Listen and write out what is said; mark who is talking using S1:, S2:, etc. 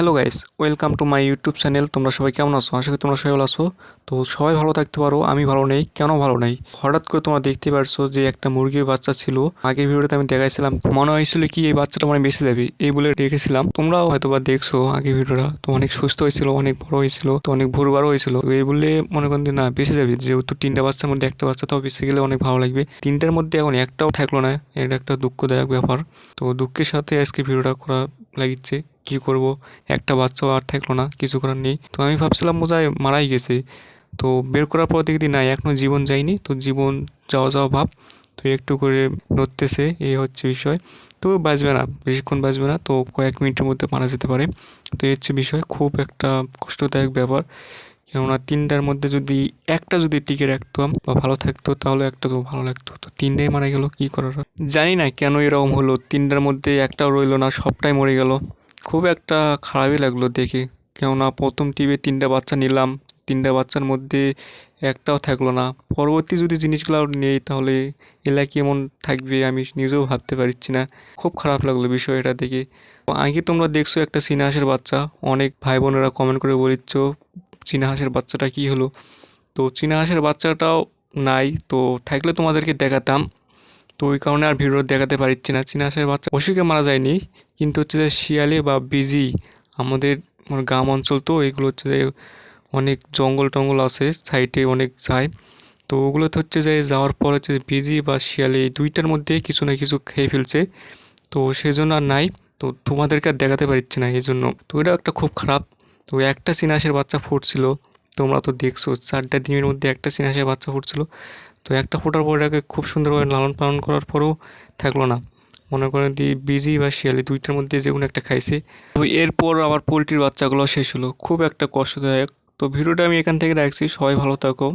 S1: Hello guys, welcome to my YouTube channel. তোমরা সবাই কেমন আছো? আশা করি তোমরা সবাই ভালো আছো। তো সবাই ভালো থাকতে পারো, আমি ভালো নেই। কেন ভালো নেই? হঠাৎ করে তোমরা দেখতে পারছো যে একটা মুরগির বাচ্চা ছিল। আগের ভিডিওতে আমি দেখাইছিলাম, মনে হয়েছিল কি এই বাচ্চাটা মানে বেঁচে যাবে এই বলে রেখেছিলাম। তোমরাও হয়তো বা দেখছো আগের ভিডিওটা, তো অনেক সুস্থ হয়েছিল, অনেক বড় হয়েছিল, তো অনেক ভোরবারও হয়েছিল। তো এই বলে মনে করেন যে না বেঁচে যাবে, যেহেতু তিনটা বাচ্চার মধ্যে একটা বাচ্চা তাও বেঁচে গেলে অনেক ভালো লাগবে। তিনটার মধ্যে এখন একটাও থাকলো না, এটা একটা দুঃখদায়ক ব্যাপার। তো দুঃখের সাথে আজকে ভিডিওটা করা লাগিচ্ছে। কি করব, একটা বাচ্চাও আর থাকলো না, কিছু করার নেই। তো আমি ভাবছিলাম বোধহয় মারাই গেছে। তো বের করার পর দেখি না, এখনো জীবন যায়নি। তো জীবন যাওয়া যাওয়া ভাব, তো একটু করে নড়তেছে, এই হচ্ছে বিষয়। তো বাঁচবে না, বেশিক্ষণ বাঁচবে না, তো কয়েক মিনিটের মধ্যে মারা যেতে পারে। তো এই হচ্ছে বিষয়, খুব একটা কষ্টদায়ক ব্যাপার। কেননা তিনটার মধ্যে যদি একটা যদি টিকে রাখতাম বা ভালো থাকতো, তাহলে একটা তো ভালো লাগতো। তো তিনটাই মারা গেল, কি করার আর। জানি না কেন এরকম হলো, তিনটার মধ্যে একটাও রইলো না, সবটাই মরে গেল। খুব একটা খারাপই লাগলো দেখে। কেননা প্রথম টিপে তিনটা বাচ্চা নিলাম, তিনটা বাচ্চার মধ্যে একটাও থাকলো না। পরবর্তী যদি জিনিসগুলো নেই তাহলে এলা কেমন থাকবে আমি নিজেও ভাবতে পারছি না। খুব খারাপ লাগলো বিষয়টা দেখে। আগে তোমরা দেখছো একটা চীনা হাঁসের বাচ্চা, অনেক ভাই বোনেরা কমেন্ট করে বলিচ্ছ চীনা হাঁসের বাচ্চাটা কী হলো। তো চীনা হাঁসের বাচ্চাটাও নাই, তো থাকলে তোমাদেরকে দেখাতাম। তো ওই কারণে আর ভিডিও দেখাতে পারছি না। চীনা হাঁসের বাচ্চা অসুখে মারা যায়নি, কিন্তু হচ্ছে যে শিয়ালে বা বিজি, আমাদের গ্রাম অঞ্চল তো এগুলো হচ্ছে যে অনেক জঙ্গল টঙ্গল আছে সাইডে, অনেক যায়। তো ওগুলোতে হচ্ছে যে যাওয়ার পর হচ্ছে বিজি বা শিয়ালে এই দুইটার মধ্যে কিছু না কিছু খেয়ে ফেলছে। তো সেজন্য আর নাই। তো তোমাদেরকে আর দেখাতে পারছি না এই জন্য। তো এটাও একটা খুব খারাপ। তো একটা চীনা হাঁসের বাচ্চা ফুটছিল, তোমরা তো দেখছো 4টা দিনের মধ্যে একটা চীনা হাঁসের বাচ্চা ফুটছিল। তো একটা ফোটার পর এটাকে খুব সুন্দরভাবে লালন পালন করার পরেও থাকলো না। মনে করেন যে বিজি বা শিয়ালি দুইটার মধ্যে যে কোনো একটা খাইছে। তো এরপর আবার পোলট্রির বাচ্চাগুলো শেষ হলো, খুব একটা কষ্টদায়ক। তো ভিডিওটা আমি এখান থেকে রাখছি, সবাই ভালো থাকো।